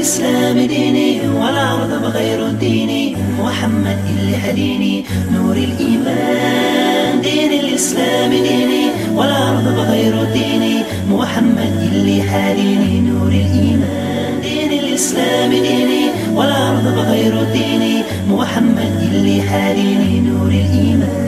الإسلام ديني ولا أرضى بغير ديني محمد اللي هديني نور الإيمان دين الإسلام ديني ولا أرضى بغير ديني محمد اللي هديني نور الإيمان دين الإسلام ديني ولا أرضى بغير ديني محمد اللي هديني نور الإيمان.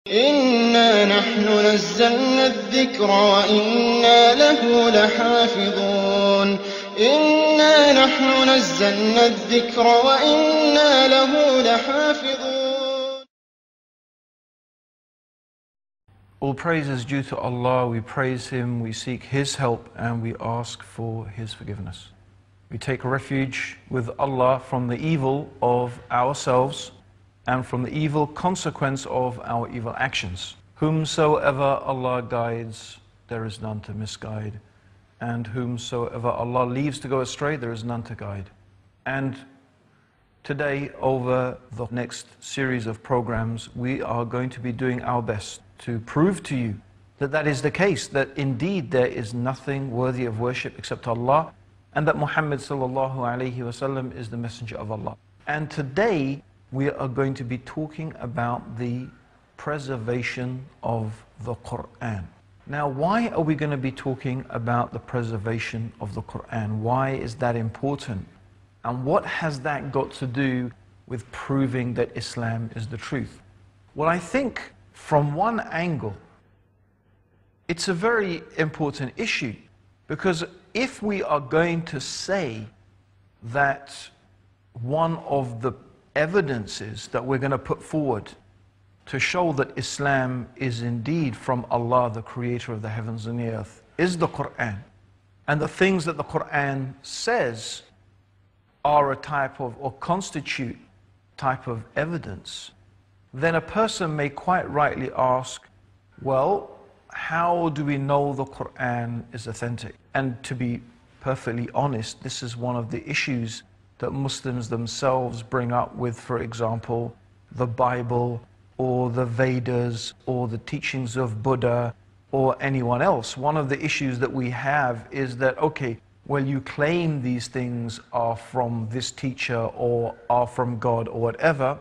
إنا نحن نزلنا الذكر وإنا له لحافظون إنا نحن نزلنا الذكر وإنا له لحافظون. All praise is due to Allah. We praise Him, we seek His help, and we ask for His forgiveness. We take refuge with Allah from the evil of ourselves and from the evil consequence of our evil actions. Whomsoever Allah guides, there is none to misguide. And whomsoever Allah leaves to go astray, there is none to guide. And today, over the next series of programs, we are going to be doing our best to prove to you that that is the case, that indeed there is nothing worthy of worship except Allah, and that Muhammad sallallahu alayhi wasallam is the messenger of Allah. And today, we are going to be talking about the preservation of the Quran. Now, why are we going to be talking about the preservation of the Quran? Why is that important? And what has that got to do with proving that Islam is the truth? Well, I think from one angle, it's a very important issue, because if we are going to say that one of the evidences that we're going to put forward to show that Islam is indeed from Allah, the creator of the heavens and the earth, is the Quran, and the things that the Quran says are a type of, or constitute type of evidence, then a person may quite rightly ask, well, how do we know the Quran is authentic? And to be perfectly honest, this is one of the issues that Muslims themselves bring up with, for example, the Bible or the Vedas or the teachings of Buddha or anyone else. One of the issues that we have is that, okay, well, you claim these things are from this teacher or are from God or whatever,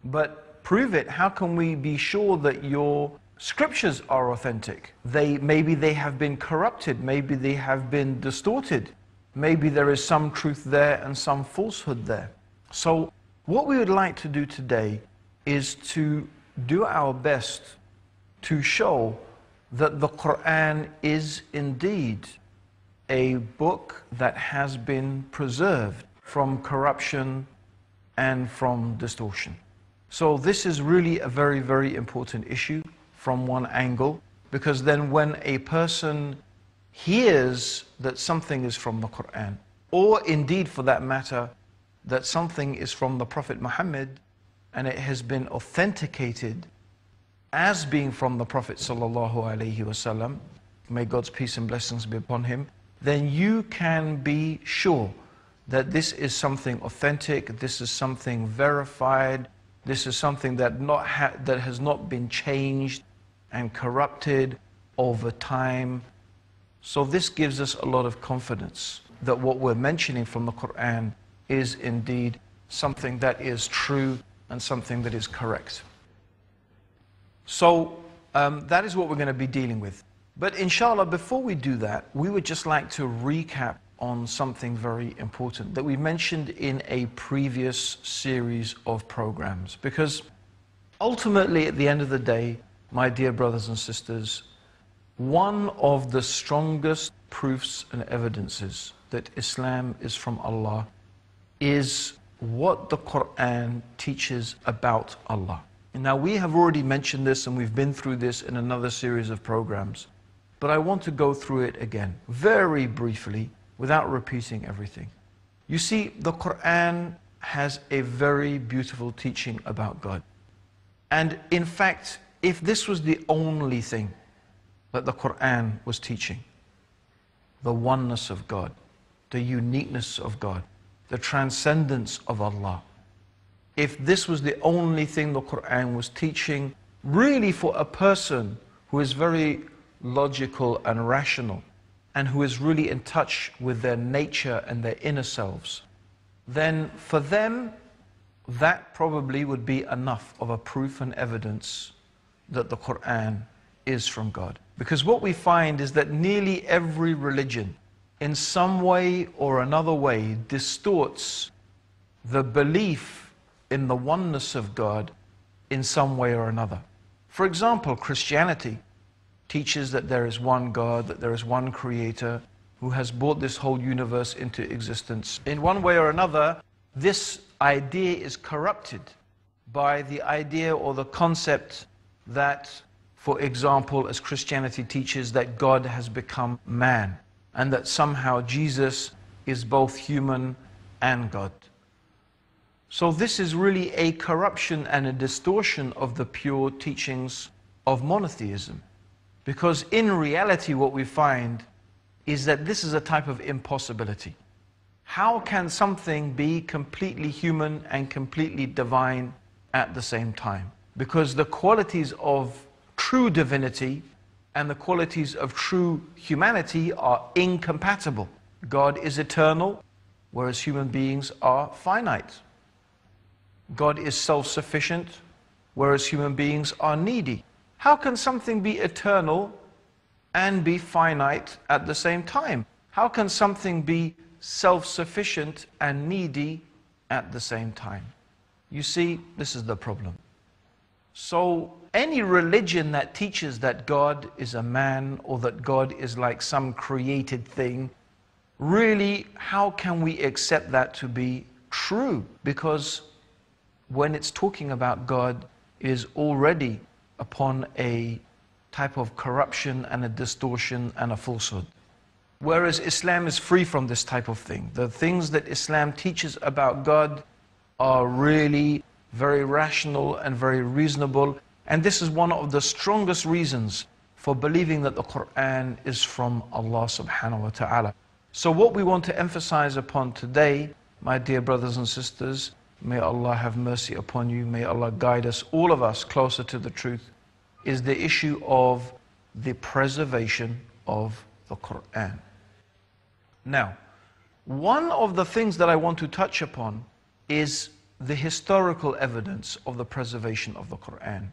but prove it. How can we be sure that your scriptures are authentic? Maybe they have been corrupted, maybe they have been distorted. Maybe there is some truth there and some falsehood there. So what we would like to do today is to do our best to show that the Quran is indeed a book that has been preserved from corruption and from distortion. So this is really a very, very important issue from one angle, because then when a person hears that something is from the Quran, or indeed for that matter, that something is from the Prophet Muhammad, and it has been authenticated as being from the Prophet sallallahu alaihi wasallam, may God's peace and blessings be upon him, then you can be sure that this is something authentic, this is something verified, this is something that has not been changed and corrupted over time. So this gives us a lot of confidence that what we're mentioning from the Quran is indeed something that is true and something that is correct. So that is what we're going to be dealing with. But inshallah, before we do that, we would just like to recap on something very important that we mentioned in a previous series of programs. Because ultimately, at the end of the day, my dear brothers and sisters, one of the strongest proofs and evidences that Islam is from Allah is what the Quran teaches about Allah. And now we have already mentioned this and we've been through this in another series of programs, but I want to go through it again, very briefly, without repeating everything. You see, the Quran has a very beautiful teaching about God. And in fact, if this was the only thing that the Quran was teaching, the oneness of God, the uniqueness of God, the transcendence of Allah, if this was the only thing the Quran was teaching, really for a person who is very logical and rational, and who is really in touch with their nature and their inner selves, then for them, that probably would be enough of a proof and evidence that the Quran is from God. Because what we find is that nearly every religion, in some way or another way, distorts the belief in the oneness of God in some way or another. For example, Christianity teaches that there is one God, that there is one Creator who has brought this whole universe into existence. In one way or another, this idea is corrupted by the idea or the concept that, for example, as Christianity teaches, that God has become man, and that somehow Jesus is both human and God. So this is really a corruption and a distortion of the pure teachings of monotheism. Because in reality what we find is that this is a type of impossibility. How can something be completely human and completely divine at the same time? Because the qualities of true divinity and the qualities of true humanity are incompatible. God is eternal, whereas human beings are finite. God is self-sufficient, whereas human beings are needy. How can something be eternal and be finite at the same time? How can something be self-sufficient and needy at the same time? You see, this is the problem. So any religion that teaches that God is a man or that God is like some created thing, really, how can we accept that to be true? Because when it's talking about God, it is already upon a type of corruption and a distortion and a falsehood. Whereas Islam is free from this type of thing. The things that Islam teaches about God are really very rational and very reasonable. And this is one of the strongest reasons for believing that the Quran is from Allah subhanahu wa ta'ala. So what we want to emphasize upon today, my dear brothers and sisters, may Allah have mercy upon you, may Allah guide us, all of us, closer to the truth, is the issue of the preservation of the Quran. Now, one of the things that I want to touch upon is the historical evidence of the preservation of the Quran.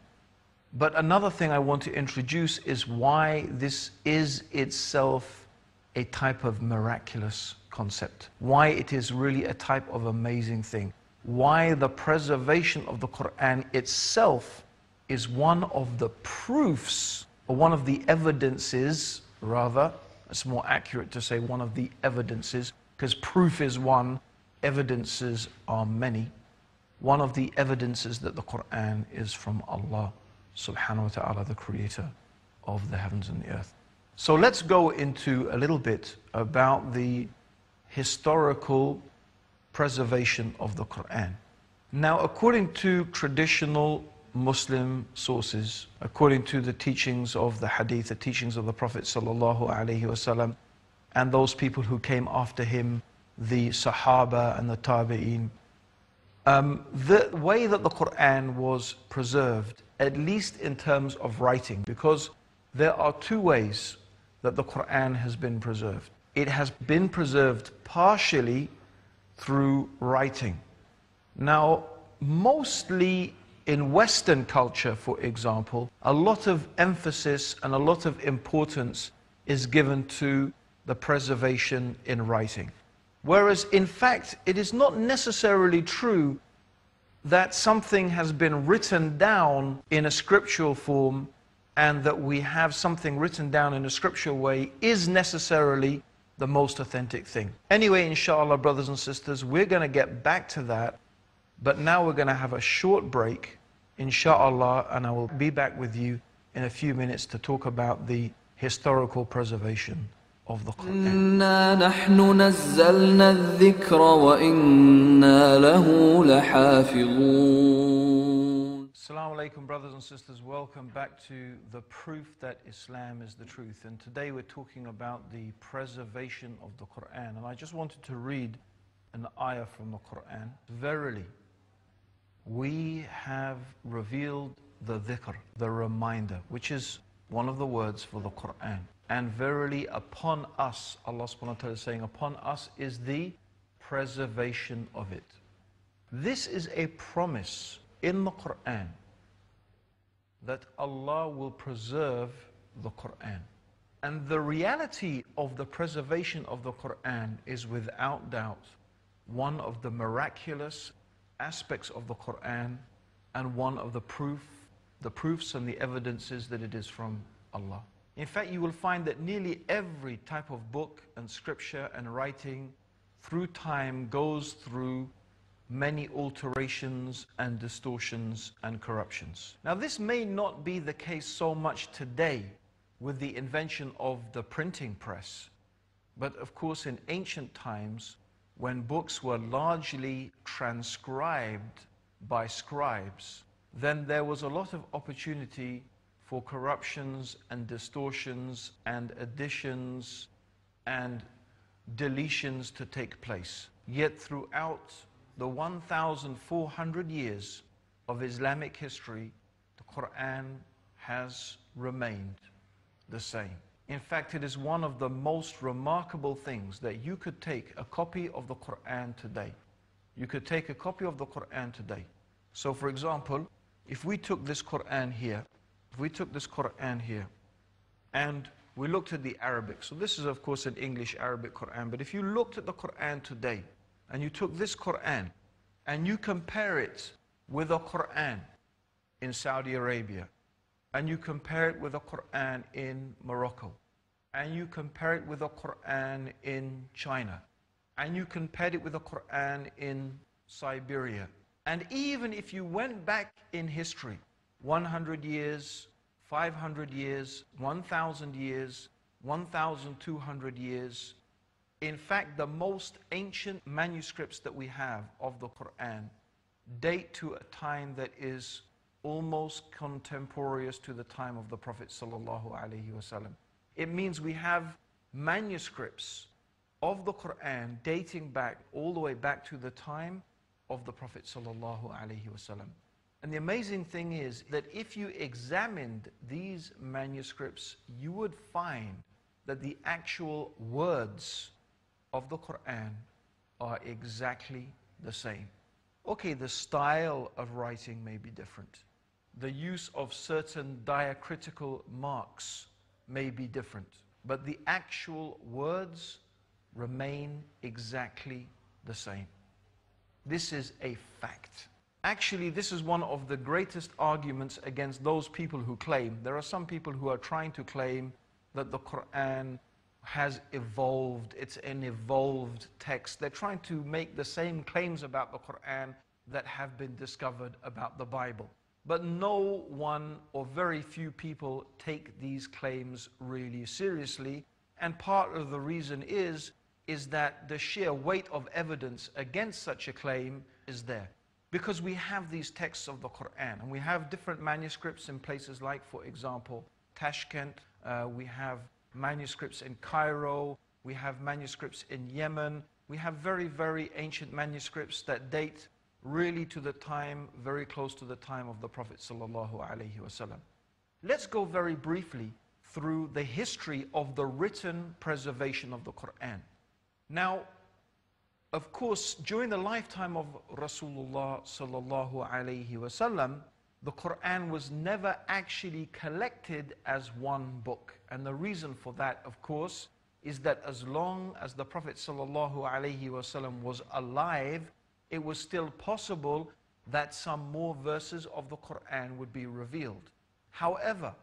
But another thing I want to introduce is why this is itself a type of miraculous concept. Why it is really a type of amazing thing. Why the preservation of the Quran itself is one of the proofs, or one of the evidences, rather, it's more accurate to say one of the evidences, because proof is one, evidences are many. One of the evidences that the Quran is from Allah subhanahu wa ta'ala, the creator of the heavens and the earth. So let's go into a little bit about the historical preservation of the Quran. Now, according to traditional Muslim sources, according to the teachings of the hadith, the teachings of the Prophet sallallahu alaihi wasallam, and those people who came after him, the Sahaba and the Tabi'een, the way that the Quran was preserved, at least in terms of writing, because there are two ways that the Quran has been preserved. It has been preserved partially through writing. Now, mostly in Western culture, for example, a lot of emphasis and a lot of importance is given to the preservation in writing. Whereas, in fact, it is not necessarily true that something has been written down in a scriptural form and that we have something written down in a scriptural way is necessarily the most authentic thing. Anyway, inshallah, brothers and sisters, we're going to get back to that, but now we're going to have a short break, inshallah, and I will be back with you in a few minutes to talk about the historical preservation of the Quran. إِنَّا نَحْنُ نَزَّلْنَا الذِّكْرَ وَإِنَّا لَهُ لَحَافِظُونَ. Assalamu alaikum, brothers and sisters. Welcome back to the proof that Islam is the truth. And today we're talking about the preservation of the Quran. And I just wanted to read an ayah from the Quran. Verily, we have revealed the dhikr, the reminder, which is one of the words for the Quran. And verily upon us, Allah subhanahu wa ta'ala is saying, upon us is the preservation of it. This is a promise in the Quran that Allah will preserve the Quran. And the reality of the preservation of the Quran is without doubt one of the miraculous aspects of the Quran and one of the proofs and the evidences that it is from Allah. In fact, you will find that nearly every type of book and scripture and writing through time goes through many alterations and distortions and corruptions. Now, this may not be the case so much today with the invention of the printing press, but of course in ancient times, when books were largely transcribed by scribes, then there was a lot of opportunity for corruptions and distortions and additions and deletions to take place. Yet throughout the 1,400 years of Islamic history, the Quran has remained the same. In fact, it is one of the most remarkable things that you could take a copy of the Quran today. You could take a copy of the Quran today. So for example, if we took this Quran here, and we looked at the Arabic, so this is of course an English Arabic Quran, but if you looked at the Quran today, and you took this Quran, and you compare it with a Quran in Saudi Arabia, and you compare it with a Quran in Morocco, and you compare it with a Quran in China, and you compared it with a Quran in Siberia, and even if you went back in history, 100 years, 500 years, 1,000 years, 1,200 years, in fact, the most ancient manuscripts that we have of the Quran date to a time that is almost contemporaneous to the time of the Prophet sallallahu alaihi wasallam. It means we have manuscripts of the Quran dating back all the way back to the time of the Prophet sallallahu alaihi wasallam. And the amazing thing is that if you examined these manuscripts, you would find that the actual words of the Quran are exactly the same. Okay, the style of writing may be different. The use of certain diacritical marks may be different, but the actual words remain exactly the same. This is a fact. Actually, this is one of the greatest arguments against those people who claim. There are some people who are trying to claim that the Quran has evolved, it's an evolved text. They're trying to make the same claims about the Quran that have been discovered about the Bible. But no one or very few people take these claims really seriously. And part of the reason is that the sheer weight of evidence against such a claim is there. Because we have these texts of the Quran, and we have different manuscripts in places like, for example, Tashkent, we have manuscripts in Cairo, we have manuscripts in Yemen, we have very, very ancient manuscripts that date really to the time, very close to the time of the Prophet sallallahu alaihi wasallam. Let's go very briefly through the history of the written preservation of the Quran. Now, of course, during the lifetime of Rasulullah sallallahu alaihi wasallam, the Quran was never actually collected as one book. And the reason for that, of course, is that as long as the Prophet sallallahu alaihi wasallam was alive, it was still possible that some more verses of the Quran would be revealed. However,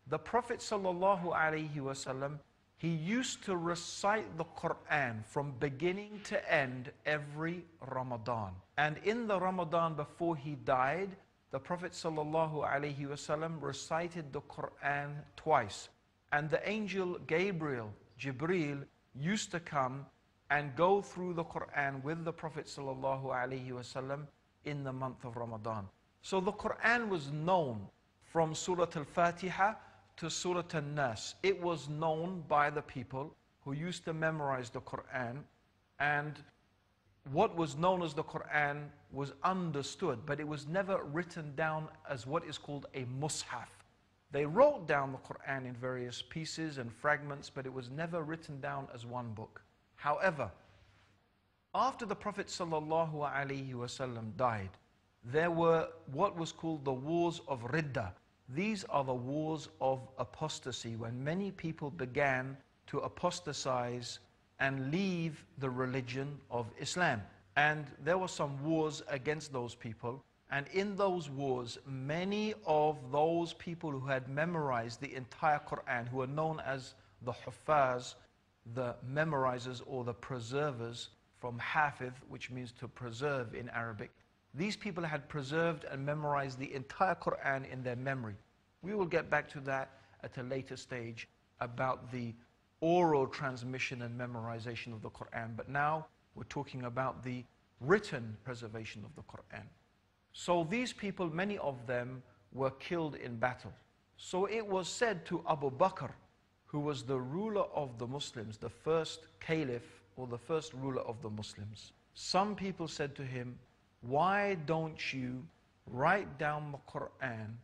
the Prophet sallallahu alaihi wasallam, he used to recite the Quran from beginning to end every Ramadan. And in the Ramadan before he died, the Prophet sallallahu alaihi wasallam recited the Quran twice. And the angel Gabriel, Jibreel, used to come and go through the Quran with the Prophet sallallahu alaihi wasallam in the month of Ramadan. So the Quran was known from Surat Al-Fatiha to Surat Al-Nas. It was known by the people who used to memorize the Quran, and what was known as the Quran was understood, but it was never written down as what is called a mushaf. They wrote down the Quran in various pieces and fragments, but it was never written down as one book. However, after the Prophet ﷺ died, there were what was called the wars of Ridda. These are the wars of apostasy, when many people began to apostatize and leave the religion of Islam. And there were some wars against those people. And in those wars, many of those people who had memorized the entire Quran, who are known as the Huffaz, the memorizers or the preservers, from Hafiz, which means to preserve in Arabic. These people had preserved and memorized the entire Quran in their memory. We will get back to that at a later stage about the oral transmission and memorization of the Quran. But now we're talking about the written preservation of the Quran. So these people, many of them were killed in battle. So it was said to Abu Bakr, who was the ruler of the Muslims, the first caliph or the first ruler of the Muslims. Some people said to him, why don't you write down the Quran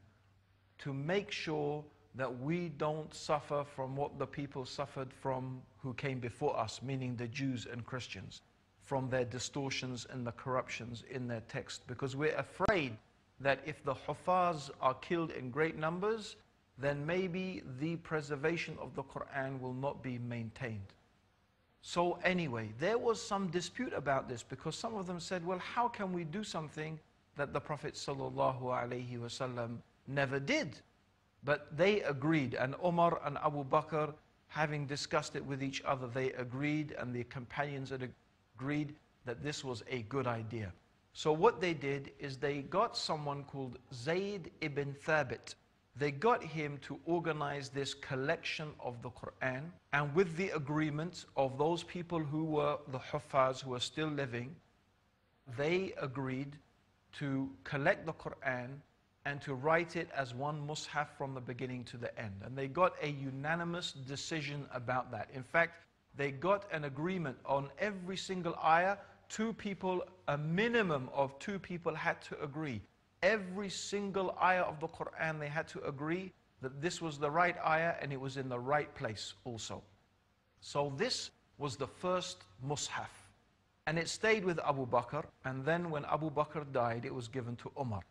to make sure that we don't suffer from what the people suffered from who came before us, meaning the Jews and Christians, from their distortions and the corruptions in their text. Because we're afraid that if the Huffaz are killed in great numbers, then maybe the preservation of the Quran will not be maintained. So anyway, there was some dispute about this, because some of them said, well, how can we do something that the Prophet ﷺ never did? But they agreed, and Umar and Abu Bakr, having discussed it with each other, they agreed, and the companions had agreed that this was a good idea. So what they did is they got someone called Zayd ibn Thabit. They got him to organize this collection of the Quran, and with the agreement of those people who were the Huffaz, who were still living, they agreed to collect the Quran and to write it as one mushaf from the beginning to the end. And they got a unanimous decision about that. In fact, they got an agreement on every single ayah. Two people, a minimum of two people had to agree. Every single ayah of the Quran, they had to agree that this was the right ayah and it was in the right place also. So this was the first mushaf. And it stayed with Abu Bakr, and then when Abu Bakr died, it was given to Umar.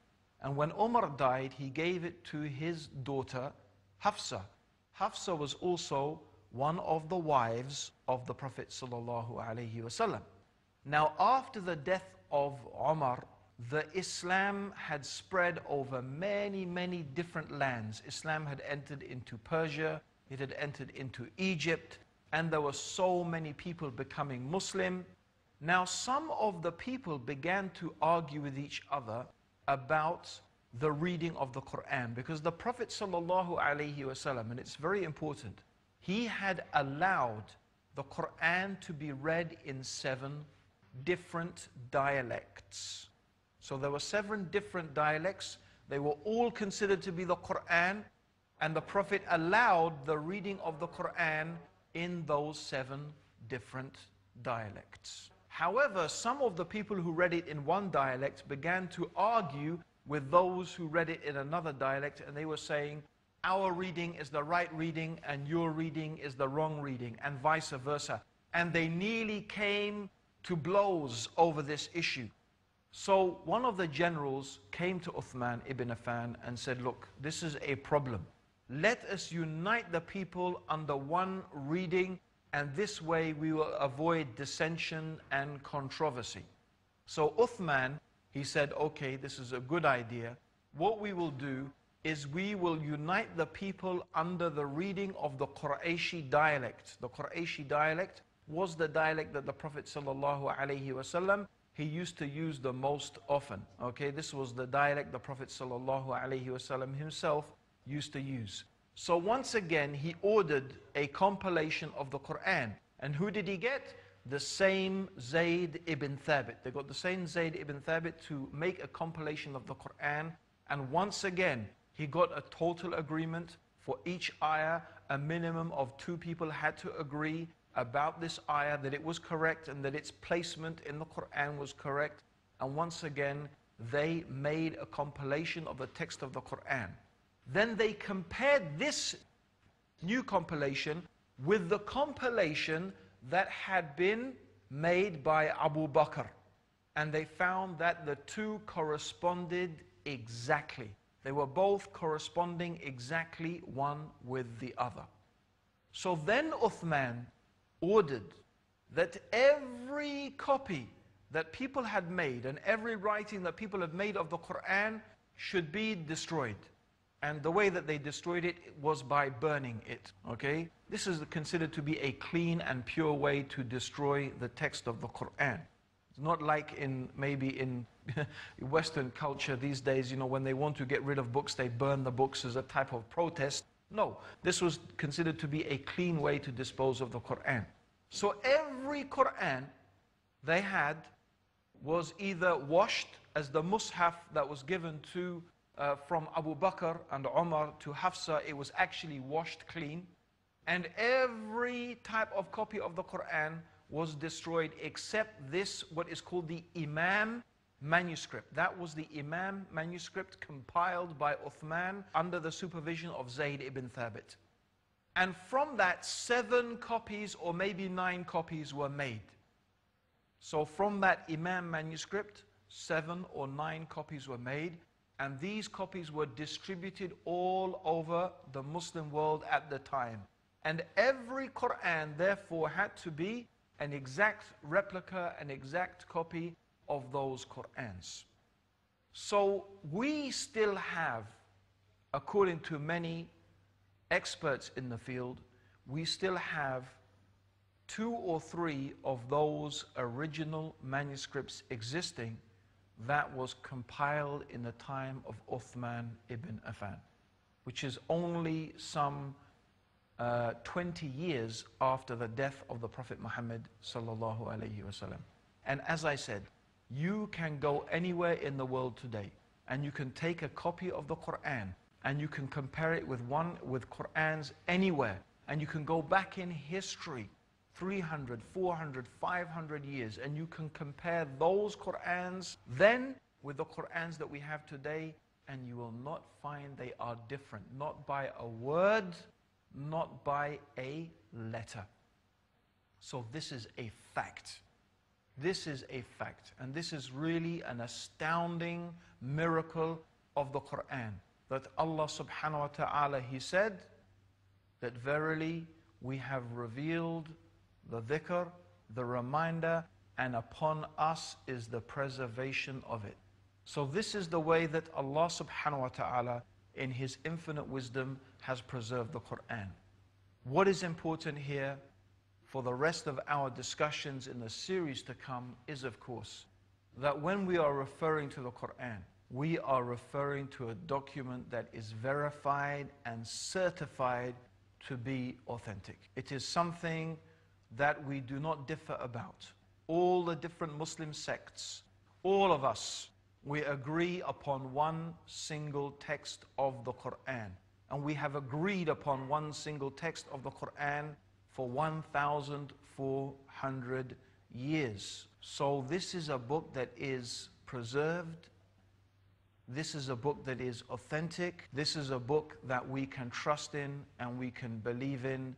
And when Umar died, he gave it to his daughter, Hafsa. Hafsa was also one of the wives of the Prophet ﷺ. Now, after the death of Umar, the Islam had spread over many, many different lands. Islam had entered into Persia, it had entered into Egypt, and there were so many people becoming Muslim. Now, some of the people began to argue with each other about the reading of the Quran, because the Prophet ﷺ, and it's very important, he had allowed the Quran to be read in 7 different dialects. So there were 7 different dialects. They were all considered to be the Quran, and the Prophet allowed the reading of the Quran in those 7 different dialects. However, some of the people who read it in one dialect began to argue with those who read it in another dialect, and they were saying, our reading is the right reading and your reading is the wrong reading, and vice versa. And they nearly came to blows over this issue. So one of the generals came to Uthman ibn Affan and said, look, this is a problem. Let us unite the people under one reading, and this way we will avoid dissension and controversy. So Uthman, he said, okay, this is a good idea. What we will do is we will unite the people under the reading of the Qurayshi dialect. The Qurayshi dialect was the dialect that the Prophet ﷺ, he used to use the most often. Okay, this was the dialect the Prophet ﷺ himself used to use. So once again, he ordered a compilation of the Quran. And who did he get? The same Zayd ibn Thabit. They got the same Zayd ibn Thabit to make a compilation of the Quran. And once again, he got a total agreement for each ayah. A minimum of 2 people had to agree about this ayah, that it was correct and that its placement in the Quran was correct. And once again, they made a compilation of the text of the Quran. Then they compared this new compilation with the compilation that had been made by Abu Bakr. And they found that the two corresponded exactly. They were both corresponding exactly one with the other. So then Uthman ordered that every copy that people had made and every writing that people had made of the Quran should be destroyed. And the way that they destroyed it was by burning it. Okay? This is considered to be a clean and pure way to destroy the text of the Quran. It's not like maybe in Western culture these days, when they want to get rid of books, they burn the books as a type of protest. No, this was considered to be a clean way to dispose of the Quran. So every Quran they had was either washed, as the Mus'haf that was given to from Abu Bakr and Umar to Hafsa, it was actually washed clean. And every type of copy of the Quran was destroyed except this, what is called the Imam manuscript. That was the Imam manuscript compiled by Uthman under the supervision of Zayd ibn Thabit. And from that, 7 copies or maybe 9 copies were made. So from that Imam manuscript, 7 or 9 copies were made, and these copies were distributed all over the Muslim world at the time. And every Quran therefore had to be an exact replica, an exact copy of those Qurans. So we still have, according to many experts in the field, we still have 2 or 3 of those original manuscripts existing that was compiled in the time of Uthman ibn Affan, which is only some 20 years after the death of the Prophet Muhammad sallallahu alaihi wasallam. And as I said, you can go anywhere in the world today and you can take a copy of the Quran and you can compare it with Qurans anywhere, and you can go back in history 300, 400, 500 years, and you can compare those Qurans then with the Qurans that we have today, and you will not find they are different, not by a word, not by a letter. So this is a fact. This is a fact, and this is really an astounding miracle of the Quran, that Allah subhanahu wa ta'ala, He said that verily we have revealed the dhikr, the reminder, and upon us is the preservation of it. So this is the way that Allah subhanahu wa ta'ala in His infinite wisdom has preserved the Quran. What is important here for the rest of our discussions in the series to come is, of course, that when we are referring to the Quran, we are referring to a document that is verified and certified to be authentic. It is something that we do not differ about. All the different Muslim sects, all of us, we agree upon one single text of the Quran. And we have agreed upon one single text of the Quran for 1,400 years. So this is a book that is preserved. This is a book that is authentic. This is a book that we can trust in and we can believe in.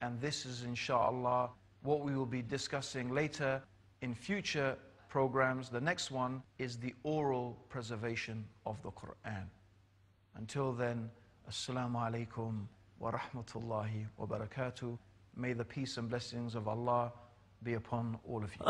And this is, inshallah, what we will be discussing later in future programs. The next one is the oral preservation of the Quran. Until then, Assalamu alaikum wa rahmatullahi wa barakatuh. May the peace and blessings of Allah be upon all of you.